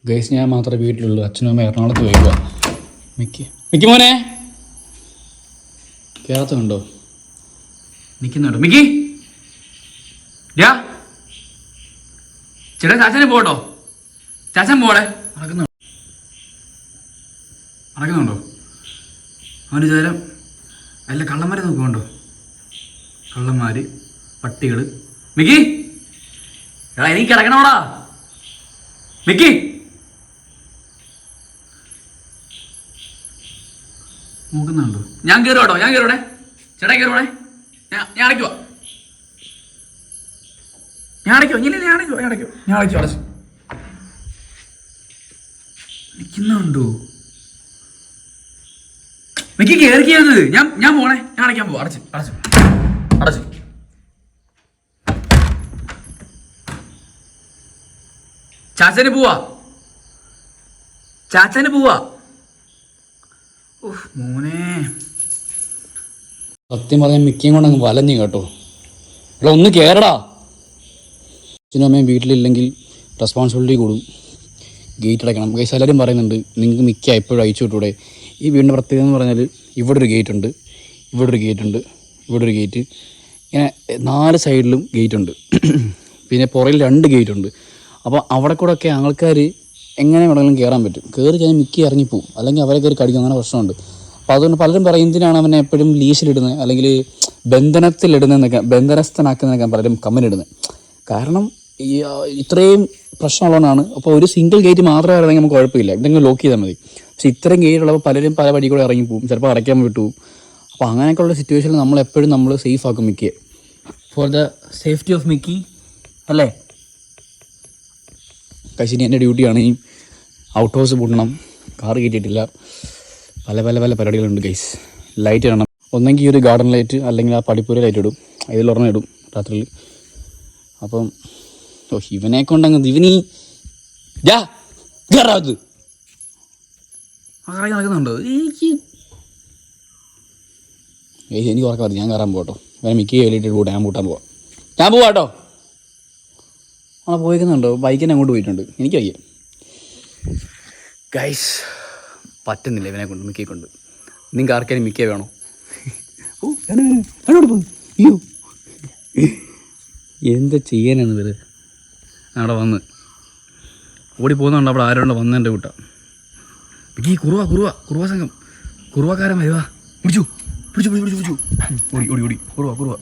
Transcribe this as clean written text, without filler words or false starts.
Guys ഞാൻ മാത്രമേ വീട്ടിലുള്ളൂ. അച്ഛനും അമ്മ എറണാകുളത്ത് പോയിക്കുക. മിക്കി മോനെ കേരളത്തുണ്ടോ? നിൽക്കുന്നുണ്ടോ മിക്കി? യാ ചേട്ടാ ചാച്ചനെ പോട്ടോ. ചാച്ചൻ പോടെ. നടക്കുന്നുണ്ടോ? അവന് ചേരം അല്ല കള്ളന്മാരെ നോക്കുന്നുണ്ടോ? കള്ളന്മാര് പട്ടികള്. മിക്കി എടാ എനിക്ക് കിടക്കണോടാ മിക്കി. നോക്കുന്നുണ്ടോ? ഞാൻ കയറുവാട്ടോ. ഞാൻ കയറുവണേ ചേട്ടാ. കയറുവാണേ. ഞാൻ അടയ്ക്കുവാ. ഞാൻ അടയ്ക്കുവാ. അടച്ചു നിൽക്കുന്നുണ്ടോ? മിക്കി കയറിയത്. ഞാൻ പോണേ. ഞാൻ അടയ്ക്കാൻ പോവാ. അടച്ചു. ചാച്ചന് പോവാ. മോനെ സത്യം പറഞ്ഞാൽ മിക്കയും കൊണ്ട് അങ്ങ് വലഞ്ഞു കേട്ടോ. ഇവിടെ ഒന്ന് കേറടാ. അച്ഛനും അമ്മയും വീട്ടിലില്ലെങ്കിൽ റെസ്പോൺസിബിലിറ്റി കൂടും. ഗേറ്റ് അടയ്ക്കണം. ഗൈസ് എല്ലാവരും പറയുന്നുണ്ട് നിങ്ങൾക്ക് മിക്ക എപ്പോഴും അയച്ചു വിട്ടൂടെ. ഈ വീടിൻ്റെ പ്രത്യേകത എന്ന് പറഞ്ഞാൽ ഇവിടെ ഒരു ഗേറ്റ് ഉണ്ട്, ഇവിടെ ഒരു ഗേറ്റ്, ഇങ്ങനെ 4 സൈഡിലും ഗേറ്റ് ഉണ്ട്. പിന്നെ പുറയിൽ 2 ഗേറ്റ് ഉണ്ട്. അപ്പോൾ അവിടെ കൂടെ ഒക്കെ ആൾക്കാർ എങ്ങനെ വേണമെങ്കിലും കയറാൻ പറ്റും. കയറി കഴിഞ്ഞാൽ മിക്ക ഇറങ്ങിപ്പോവും, അല്ലെങ്കിൽ അവരെ കയറി കടിക്കും. അങ്ങനെ പ്രശ്നമുണ്ട്. അപ്പോൾ അതുകൊണ്ട് പലരും പറയും എന്തിനാണ് അവനെ എപ്പോഴും ലീസിലിടുന്നത് അല്ലെങ്കിൽ ബന്ധനസ്ഥനാക്കുന്നതൊക്കെ പലരും കമ്മലിടുന്നത്. കാരണം ഈ ഇത്രയും പ്രശ്നമുള്ളതാണ്. അപ്പോൾ ഒരു സിംഗിൾ ഗേറ്റ് മാത്രമേ ആയിരുന്നെങ്കിൽ നമുക്ക് കുഴപ്പമില്ല, എന്തെങ്കിലും ലോക്ക് ചെയ്താൽ മതി. പക്ഷേ ഇത്രയും ഗേറ്റ് ഉള്ളപ്പോൾ പലരും പല വഴി കൂടെ ഇറങ്ങിപ്പോവും, ചിലപ്പോൾ അടയ്ക്കാൻ വിട്ടു. അപ്പോൾ അങ്ങനെയൊക്കെയുള്ള സിറ്റുവേഷനിൽ നമ്മളെപ്പോഴും നമ്മൾ സേഫ് ആക്കും മിക്കിയെ. For the safety of Mickey അല്ലേ? കശിനി എൻ്റെ ഡ്യൂട്ടിയാണ്. ഈ ഔട്ട് ഹൗസ് പൂട്ടണം, കാർ കയറ്റിയിട്ടില്ല, പല പരിപാടികളുണ്ട് ഗൈസ്. ലൈറ്റ് ഇടണം. ഒന്നെങ്കിൽ ഈ ഒരു ഗാർഡൻ ലൈറ്റ് അല്ലെങ്കിൽ ആ പടിപ്പൂര ലൈറ്റ് ഇടും. ഇതിലൊരെണ്ണം ഇടും രാത്രിയിൽ. അപ്പം ഇവനെ കൊണ്ടങ്ങ് ഇവനീ നടക്കുന്നുണ്ടോ? എനിക്ക് ഉറക്കം വരും. ഞാൻ കയറാൻ പോകട്ടോ. ഇവനെ മിക്കി വേലിയിട്ട് കൂട്ടാൻ ഞാൻ പോവാം കേട്ടോ. പോയിക്കുന്നുണ്ടോ? ബൈക്കിന് അങ്ങോട്ട് പോയിട്ടുണ്ട്. എനിക്കറിയാം ഗൈസ്, പറ്റുന്നില്ല ഇവനെ കൊണ്ട്, മിക്കിയെ കൊണ്ട്. നിങ്ങൾക്ക് ആർക്കാനും മിക്കിയെ വേണോ? അയ്യോ എന്താ ചെയ്യാനാണ് ഇവർ? അവിടെ വന്ന് ഓടിപ്പോകുന്നുണ്ട്. അവിടെ ആരോണ്ട് വന്നെൻ്റെ കൂട്ട. മിക്കി കുറുവ സംഘം, കുറുവക്കാരൻ വരുവാ. പിടിച്ചു ഓടി കുറുവ